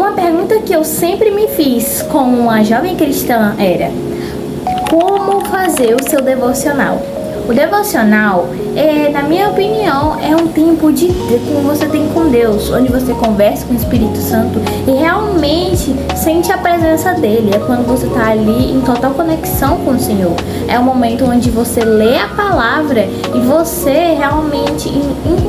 Uma pergunta que eu sempre me fiz como uma jovem cristã era: como fazer o seu devocional? O devocional, na minha opinião, é um tempo que você tem com Deus, onde você conversa com o Espírito Santo e realmente sente a presença dele. É quando você está ali em total conexão com o Senhor. É o momento onde você lê a palavra e você realmente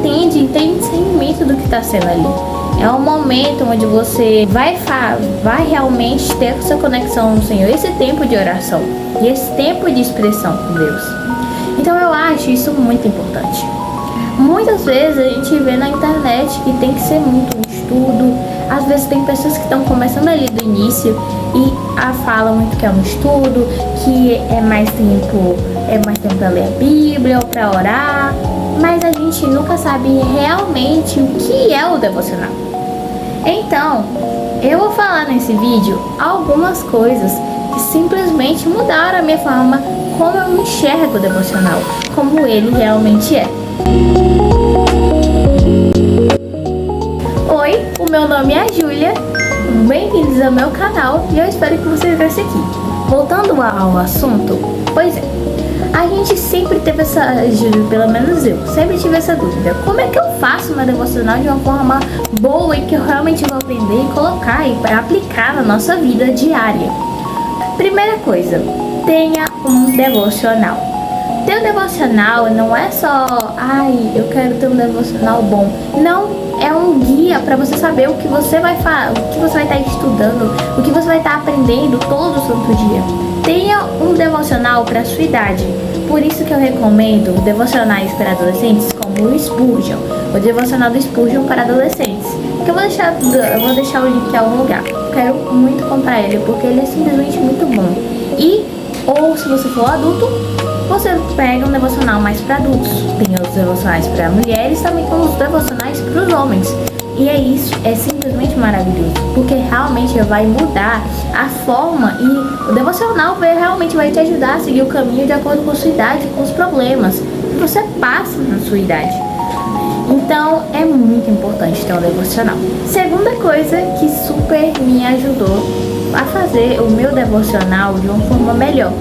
tem discernimento do que está sendo ali. É um momento onde você vai realmente ter essa conexão com o Senhor, esse tempo de oração e esse tempo de expressão com Deus. Então eu acho isso muito importante. Muitas vezes a gente vê na internet que tem que ser muito um estudo. Às vezes tem pessoas que estão começando ali do início e falam muito que é um estudo, que é mais tempo para ler a Bíblia ou para orar. Mas a gente nunca sabe realmente o que é o devocional. Então, eu vou falar nesse vídeo algumas coisas que simplesmente mudaram a minha forma como eu enxergo o devocional, como ele realmente é. Oi, o meu nome é Júlia, bem-vindos ao meu canal e eu espero que vocês gostem aqui. Voltando ao assunto, pois é, a gente sempre teve pelo menos eu, sempre tive essa dúvida: como é que eu faço meu devocional de uma forma boa e que eu realmente vou aprender e colocar e aplicar na nossa vida diária? Primeira coisa, tenha um devocional. Ter um devocional não é só, eu quero ter um devocional bom. Não, é um guia para você saber o que você vai o que você vai estar estudando, o que você vai estar aprendendo todo santo dia. Tenha um devocional para a sua idade. Por isso que eu recomendo devocionais para adolescentes como o Spurgeon, o devocional do Spurgeon para adolescentes, que eu vou deixar o link em algum lugar. Quero muito comprar ele porque ele é simplesmente muito bom. Ou se você for adulto, você pega um devocional mais para adultos. Tem os devocionais para mulheres, também como os devocionais para os homens. E é isso, é simplesmente maravilhoso, porque realmente vai mudar a forma e o devocional realmente vai te ajudar a seguir o caminho de acordo com a sua idade, com os problemas que você passa na sua idade. Então é muito importante ter um devocional. Segunda coisa que super me ajudou a fazer o meu devocional de uma forma melhor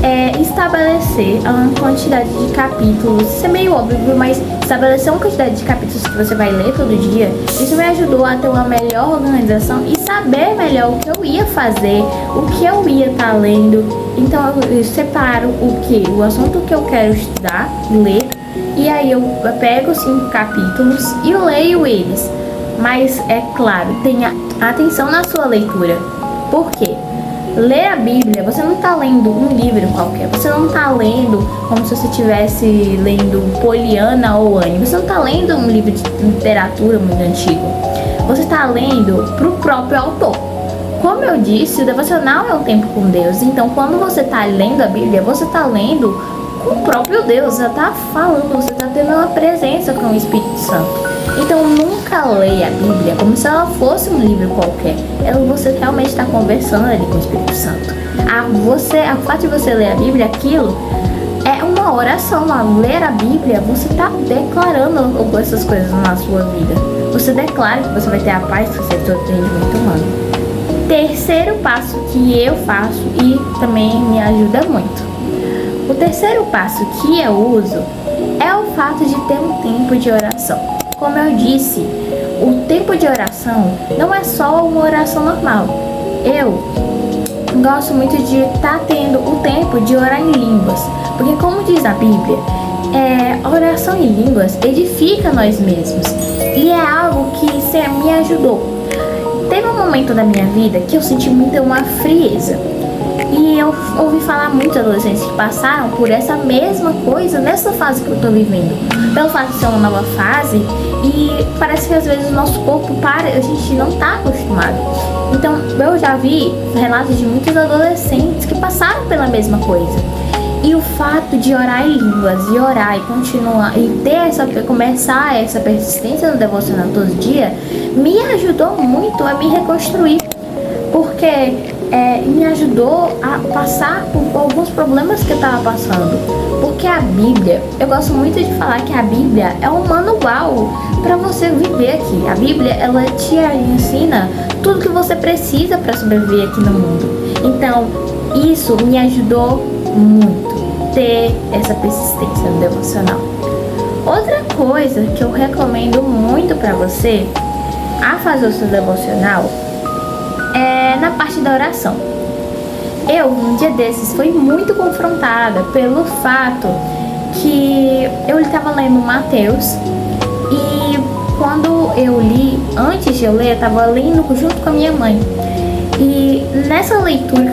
é estabelecer uma quantidade de capítulos. Isso é meio óbvio, mas estabelecer uma quantidade de capítulos que você vai ler todo dia, isso me ajudou a ter uma melhor organização e saber melhor o que eu ia fazer, o que eu ia estar lendo. Então eu separo o assunto que eu quero estudar, ler, e aí eu pego 5 capítulos e leio eles. Mas é claro, tenha atenção na sua leitura. Por quê? Ler a Bíblia, você não está lendo um livro qualquer, você não está lendo como se você estivesse lendo Poliana ou Anne, você não está lendo um livro de literatura muito antigo, você está lendo para o próprio autor. Como eu disse, o devocional é um tempo com Deus, então quando você está lendo a Bíblia, você está lendo com o próprio Deus, você está falando, você está tendo uma presença com o Espírito Santo. Então nunca leia a Bíblia como se ela fosse um livro qualquer. Você realmente está conversando ali com o Espírito Santo. O fato de você ler a Bíblia, aquilo é uma oração. Ao ler a Bíblia, você está declarando essas coisas na sua vida. Você declara que você vai ter a paz que você tem entendimento humano. Terceiro passo que eu faço e também me ajuda muito. O terceiro passo que eu uso é o fato de ter um tempo de oração. Como eu disse, o tempo de oração não é só uma oração normal. Eu gosto muito de estar tendo o tempo de orar em línguas, porque como diz a Bíblia, a oração em línguas edifica nós mesmos, e é algo que me ajudou. Teve um momento da minha vida que eu senti muito uma frieza, e eu ouvi falar muitos adolescentes que passaram por essa mesma coisa nessa fase que eu estou vivendo. Pelo fato de ser uma nova fase, e parece que às vezes o nosso corpo a gente não está acostumado. Então eu já vi relatos de muitos adolescentes que passaram pela mesma coisa. E o fato de orar em línguas, e orar e continuar, e começar essa persistência no devocional todo dia, me ajudou muito a me reconstruir. Porque me ajudou a passar por alguns problemas que eu estava passando. Porque a Bíblia, eu gosto muito de falar que a Bíblia é um manual para você viver aqui. A Bíblia, ela te ensina tudo que você precisa para sobreviver aqui no mundo. Então, isso me ajudou muito, ter essa persistência no devocional. Outra coisa que eu recomendo muito para você a fazer o seu devocional é na parte da oração. Eu, um dia desses, fui muito confrontada pelo fato que eu estava lendo Mateus e quando eu li, antes de eu ler, eu estava lendo junto com a minha mãe. E nessa leitura,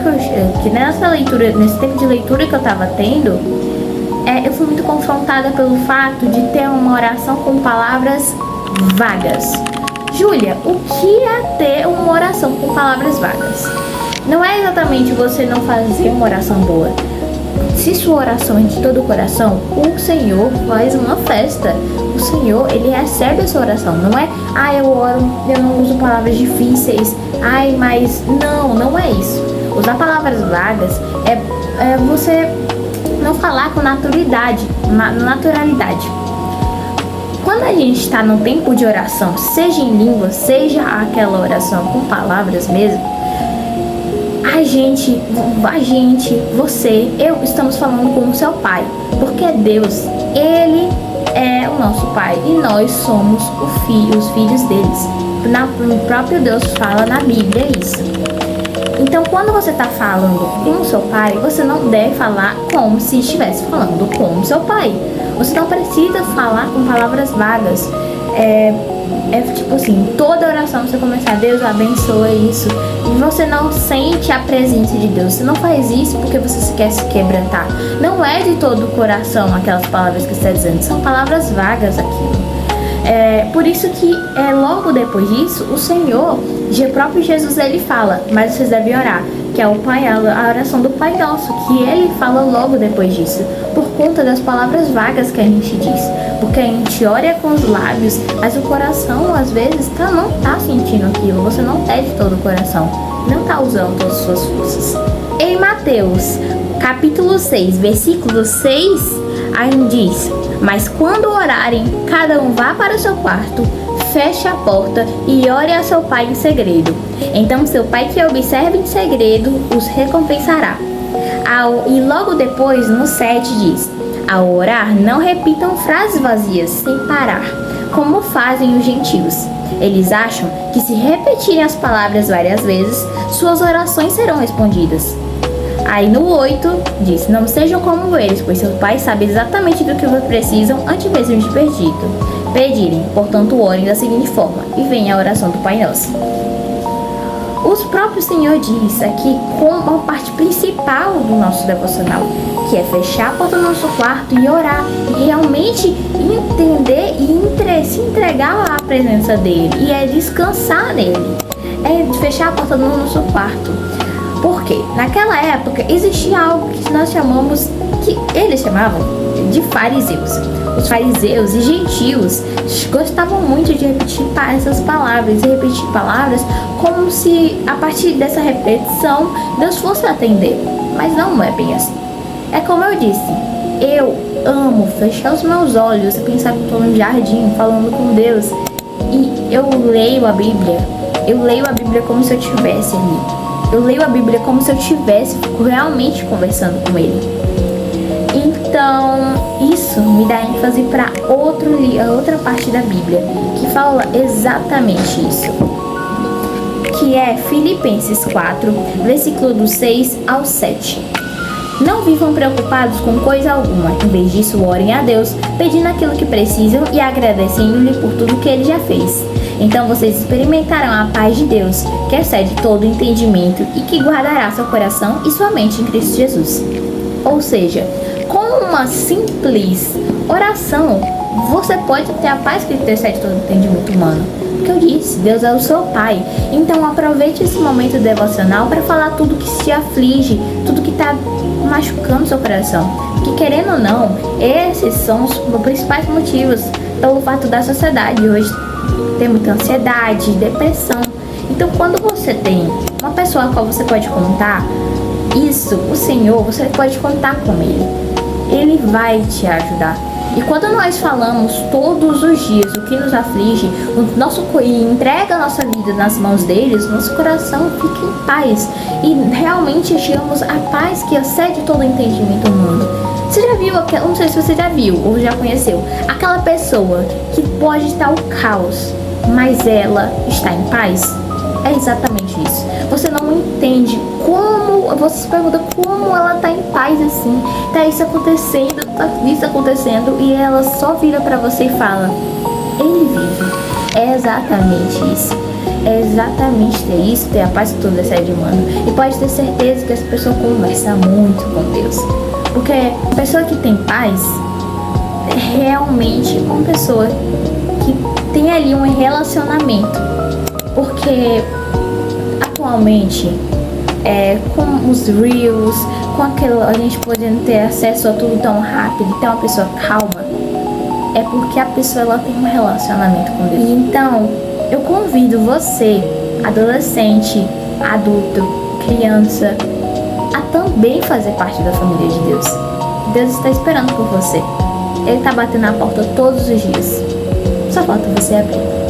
nesse tempo de leitura que eu estava tendo, eu fui muito confrontada pelo fato de ter uma oração com palavras vagas. Júlia, o que é ter uma oração com palavras vagas? Não é exatamente você não fazer uma oração boa. Se sua oração é de todo o coração, o Senhor faz uma festa. O Senhor, Ele recebe a sua oração. Não é, eu oro, eu não uso palavras difíceis. Mas não é isso. Usar palavras vagas é você não falar com naturalidade. Quando a gente está no tempo de oração, seja em língua, seja aquela oração com palavras mesmo, eu estamos falando com o seu Pai, porque Deus, Ele é o nosso Pai e nós somos os filhos deles. O próprio Deus fala na Bíblia isso. Então, quando você está falando com o seu pai, você não deve falar como se estivesse falando com o seu pai. Você não precisa falar com palavras vagas. Tipo assim, toda oração você começar, Deus abençoa isso, e você não sente a presença de Deus. Você não faz isso porque você quer se quebrantar. Não é de todo o coração aquelas palavras que você está dizendo, são palavras vagas aquilo. Por isso que logo depois disso, o Senhor, o próprio Jesus, ele fala, mas vocês devem orar, que é a oração do Pai Nosso, que ele fala logo depois disso, por conta das palavras vagas que a gente diz, porque a gente ora com os lábios, mas o coração às vezes não tá sentindo aquilo, você não tá de todo o coração, não tá usando todas as suas forças. Em Mateus, capítulo 6, versículo 6, aí diz: mas quando orarem, cada um vá para o seu quarto, feche a porta e ore a seu pai em segredo. Então seu pai que observa em segredo os recompensará. E logo depois, no 7, diz: ao orar, não repitam frases vazias sem parar, como fazem os gentios. Eles acham que se repetirem as palavras várias vezes, suas orações serão respondidas. Aí no 8 diz: não sejam como eles, pois seu pai sabe exatamente do que precisam antes mesmo de pedirem. Portanto, orem da seguinte forma, e vem a oração do Pai Nosso. O próprio Senhor diz aqui com a parte principal do nosso devocional, que é fechar a porta do nosso quarto e orar, e realmente entender e se entregar à presença dele, e descansar nele, fechar a porta do nosso quarto. Porque naquela época existia algo que nós chamamos, que eles chamavam de fariseus. Os fariseus e gentios gostavam muito de repetir essas palavras, como se a partir dessa repetição Deus fosse atender. Mas não é bem assim. É como eu disse, eu amo fechar os meus olhos e pensar que estou no jardim falando com Deus, e eu leio a Bíblia como se eu estivesse ali. Eu leio a Bíblia como se eu estivesse realmente conversando com Ele. Então, isso me dá ênfase para outra parte da Bíblia, que fala exatamente isso. Que é Filipenses 4, versículo do 6 ao 7. Não vivam preocupados com coisa alguma. Em vez disso, orem a Deus, pedindo aquilo que precisam e agradecendo-lhe por tudo que Ele já fez. Então vocês experimentarão a paz de Deus, que excede todo entendimento e que guardará seu coração e sua mente em Cristo Jesus. Ou seja, com uma simples oração, você pode ter a paz que excede todo entendimento humano. Porque eu disse, Deus é o seu Pai. Então aproveite esse momento devocional para falar tudo que te aflige, tudo que está machucando seu coração. Porque querendo ou não, esses são os principais motivos pelo fato da sociedade hoje tem muita ansiedade, depressão. Então quando você tem uma pessoa a qual você pode contar isso, o Senhor, você pode contar com Ele. Ele vai te ajudar. E quando nós falamos todos os dias o que nos aflige, e entrega a nossa vida nas mãos deles, nosso coração fica em paz. E realmente chegamos à paz que excede todo o entendimento humano. Você já viu, não sei se você já viu ou já conheceu, aquela pessoa que pode estar o caos, mas ela está em paz? É exatamente isso. Você não entende como, você se pergunta como ela está em paz assim. Tá isso acontecendo e ela só vira pra você e fala: Ele vive. É exatamente isso. É exatamente ter isso, ter a paz que tudo excede humano. E pode ter certeza que essa pessoa conversa muito com Deus. Porque a pessoa que tem paz é realmente uma pessoa que tem ali um relacionamento. Porque atualmente, com os reels, com aquilo, a gente podendo ter acesso a tudo tão rápido, ter uma pessoa calma, é porque a pessoa ela tem um relacionamento com Deus. E então, eu convido você, adolescente, adulto, criança, a também fazer parte da família de Deus. Deus está esperando por você. Ele está batendo na porta todos os dias. Só falta você abrir.